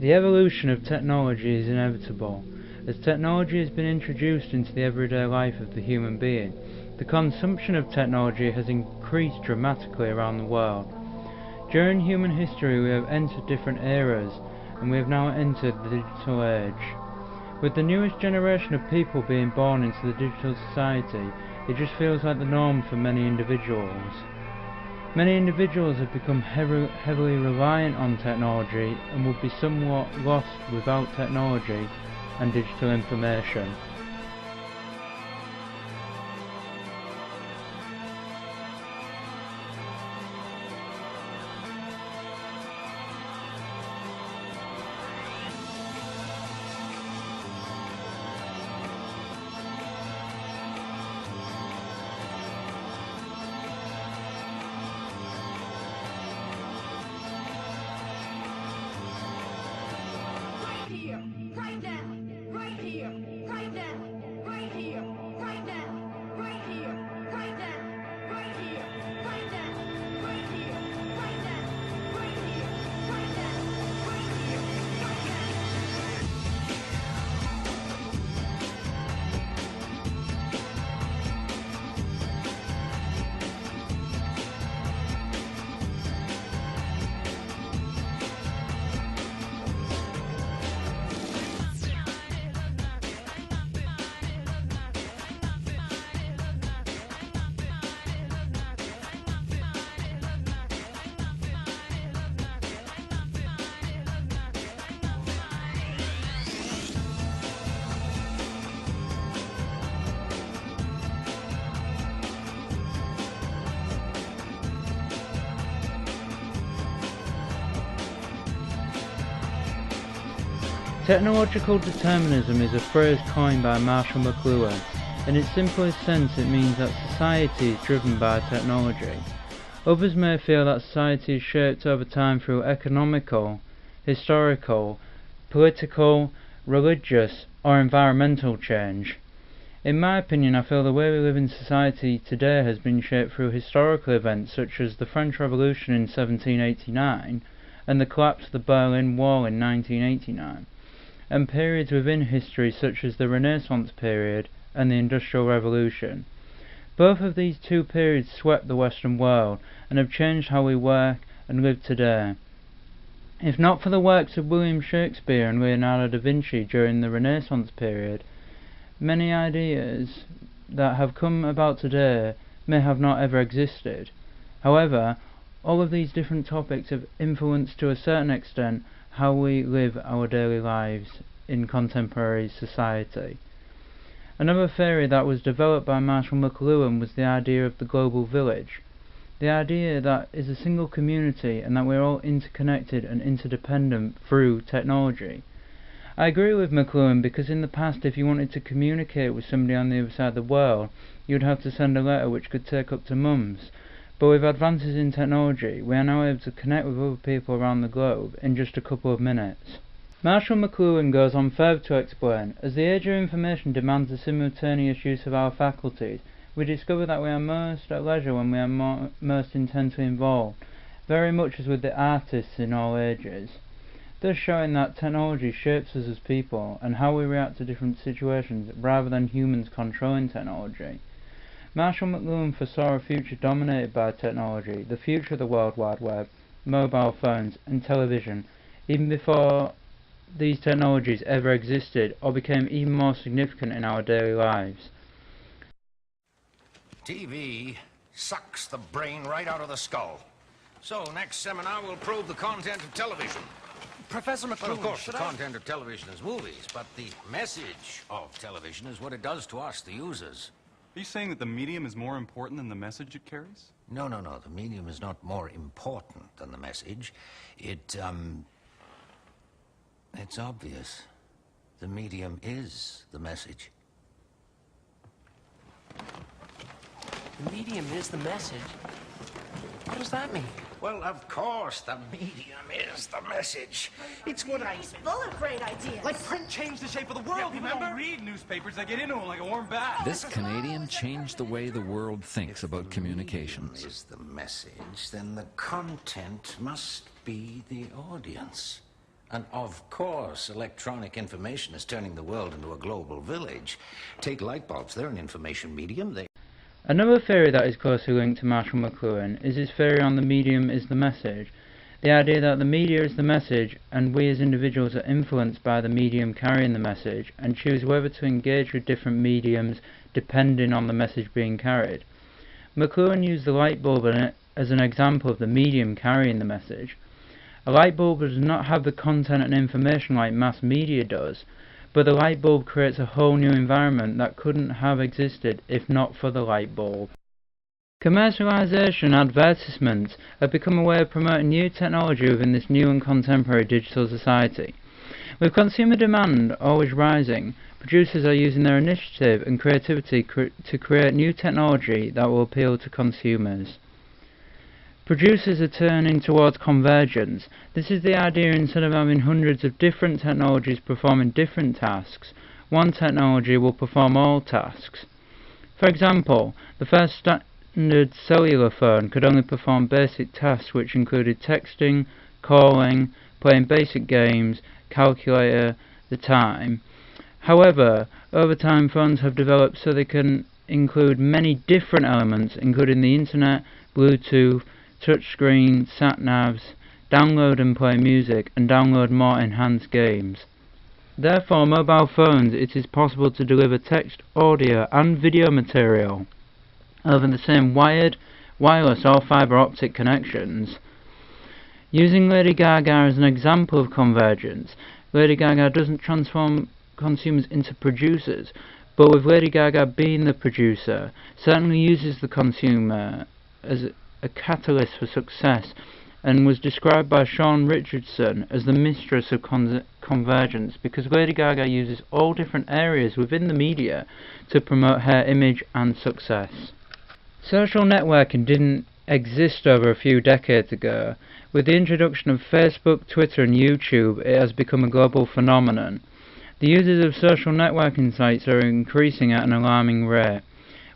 The evolution of technology is inevitable. As technology has been introduced into the everyday life of the human being, the consumption of technology has increased dramatically around the world. During human history we have entered different eras, and we have now entered the digital age. With the newest generation of people being born into the digital society, it just feels like the norm for many individuals. Many individuals have become heavily reliant on technology and would be somewhat lost without technology and digital information. Technological determinism is a phrase coined by Marshall McLuhan. In its simplest sense, it means that society is driven by technology. Others may feel that society is shaped over time through economical, historical, political, religious, or environmental change. In my opinion, I feel the way we live in society today has been shaped through historical events such as the French Revolution in 1789 and the collapse of the Berlin Wall in 1989. And periods within history such as the Renaissance period and the Industrial Revolution. Both of these two periods swept the Western world and have changed how we work and live today. If not for the works of William Shakespeare and Leonardo da Vinci during the Renaissance period, many ideas that have come about today may have not ever existed. However, all of these different topics have influenced to a certain extent how we live our daily lives in contemporary society. Another theory that was developed by Marshall McLuhan was the idea of the global village. The idea that is a single community and that we're all interconnected and interdependent through technology. I agree with McLuhan because in the past if you wanted to communicate with somebody on the other side of the world, you'd have to send a letter which could take up to months. But with advances in technology, we are now able to connect with other people around the globe in just a couple of minutes. Marshall McLuhan goes on further to explain, as the age of information demands the simultaneous use of our faculties, we discover that we are most at leisure when we are most intensely involved, very much as with the artists in all ages, thus showing that technology shapes us as people and how we react to different situations rather than humans controlling technology. Marshall McLuhan foresaw a future dominated by technology, the future of the World Wide Web, mobile phones and television, even before these technologies ever existed or became even more significant in our daily lives. TV sucks the brain right out of the skull. So, next seminar we'll probe the content of television. Professor McLuhan, well, of course, the content of television is movies, but the message of television is what it does to us, the users. Are you saying that the medium is more important than the message it carries? No. The medium is not more important than the message. It's obvious. The medium is the message. The medium is the message? What does that mean? Well, of course, the medium is the message. It's what I... He's full of great ideas. Like print changed the shape of the world, people remember? Don't read newspapers, they get into them like a warm bath. This Canadian changed the way the world thinks about communications. If the medium is the message, then the content must be the audience. And of course, electronic information is turning the world into a global village. Take light bulbs, they're an information medium. Another theory that is closely linked to Marshall McLuhan is his theory on the medium is the message. The idea that the media is the message, and we as individuals are influenced by the medium carrying the message, and choose whether to engage with different mediums depending on the message being carried. McLuhan used the light bulb as an example of the medium carrying the message. A light bulb does not have the content and information like mass media does, but the light bulb creates a whole new environment that couldn't have existed if not for the light bulb. Commercialization and advertisements have become a way of promoting new technology within this new and contemporary digital society. With consumer demand always rising, producers are using their initiative and creativity to create new technology that will appeal to consumers. Producers are turning towards convergence. This is the idea instead of having hundreds of different technologies performing different tasks, one technology will perform all tasks. For example, the first standard cellular phone could only perform basic tasks which included texting, calling, playing basic games, calculator, the time. However, over time phones have developed so they can include many different elements including the internet, Bluetooth, touchscreen, sat-navs, download and play music, and download more enhanced games. Therefore, mobile phones, it is possible to deliver text, audio, and video material over the same wired, wireless, or fiber optic connections. Using Lady Gaga as an example of convergence, Lady Gaga doesn't transform consumers into producers, but with Lady Gaga being the producer, certainly uses the consumer as a catalyst for success, and was described by Sean Richardson as the mistress of convergence because Lady Gaga uses all different areas within the media to promote her image and success. Social networking didn't exist over a few decades ago. With the introduction of Facebook, Twitter and YouTube, it has become a global phenomenon. The users of social networking sites are increasing at an alarming rate,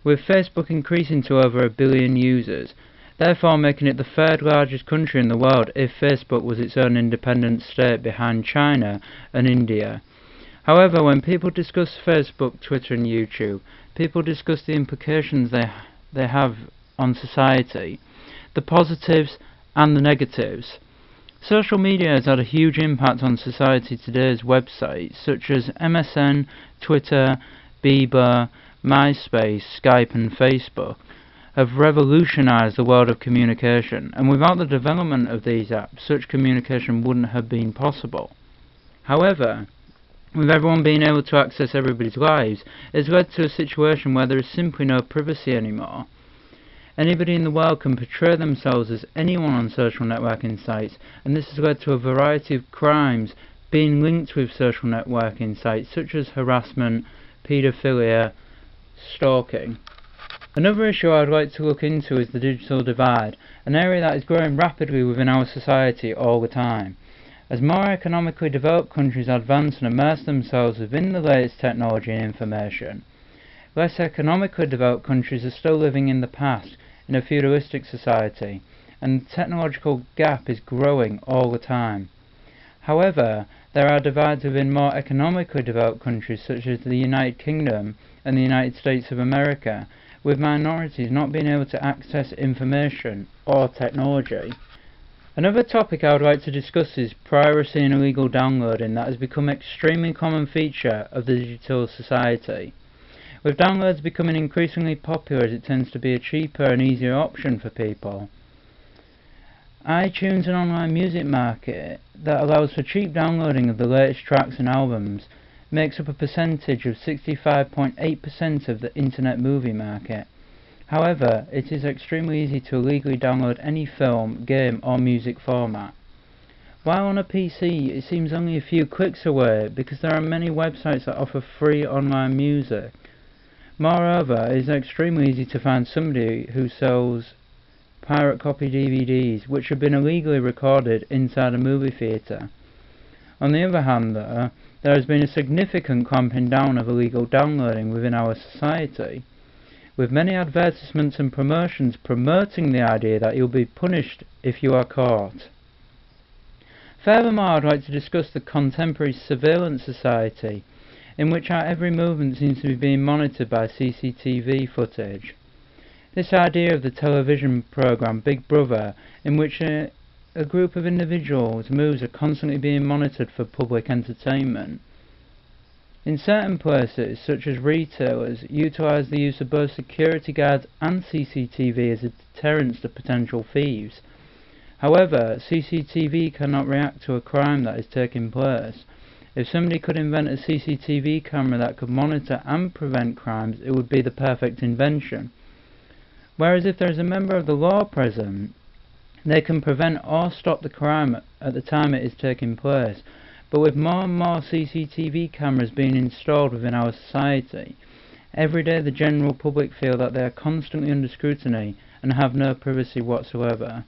with Facebook increasing to over 1 billion users, therefore making it the third largest country in the world if Facebook was its own independent state behind China and India. However, when people discuss Facebook, Twitter and YouTube, people discuss the implications they have on society, the positives and the negatives. Social media has had a huge impact on society today's websites such as MSN, Twitter, Bieber, MySpace, Skype and Facebook have revolutionized the world of communication, and without the development of these apps, such communication wouldn't have been possible. However, with everyone being able to access everybody's lives, it's led to a situation where there is simply no privacy anymore. Anybody in the world can portray themselves as anyone on social networking sites, and this has led to a variety of crimes being linked with social networking sites such as harassment, paedophilia, stalking. Another issue I would like to look into is the digital divide, an area that is growing rapidly within our society all the time. As more economically developed countries advance and immerse themselves within the latest technology and information, less economically developed countries are still living in the past in a feudalistic society, and the technological gap is growing all the time. However, there are divides within more economically developed countries such as the United Kingdom and the United States of America, with minorities not being able to access information or technology. Another topic I would like to discuss is piracy and illegal downloading that has become an extremely common feature of the digital society. With downloads becoming increasingly popular as it tends to be a cheaper and easier option for people. iTunes, an online music market that allows for cheap downloading of the latest tracks and albums, makes up a percentage of 65.8% of the internet movie market. However, it is extremely easy to illegally download any film, game or music format. While on a PC it seems only a few clicks away because there are many websites that offer free online music. Moreover, it is extremely easy to find somebody who sells pirate copy DVDs which have been illegally recorded inside a movie theatre. On the other hand though, there has been a significant clamping down of illegal downloading within our society, with many advertisements and promotions promoting the idea that you'll be punished if you are caught. Furthermore, I'd like to discuss the contemporary surveillance society, in which our every movement seems to be being monitored by CCTV footage. This idea of the television program Big Brother, in which a group of individuals' moves are constantly being monitored for public entertainment. In certain places, such as retailers, utilise the use of both security guards and CCTV as a deterrent to potential thieves. However, CCTV cannot react to a crime that is taking place. If somebody could invent a CCTV camera that could monitor and prevent crimes, it would be the perfect invention. Whereas if there is a member of the law present, they can prevent or stop the crime at the time it is taking place. But with more and more CCTV cameras being installed within our society, every day the general public feel that they are constantly under scrutiny and have no privacy whatsoever.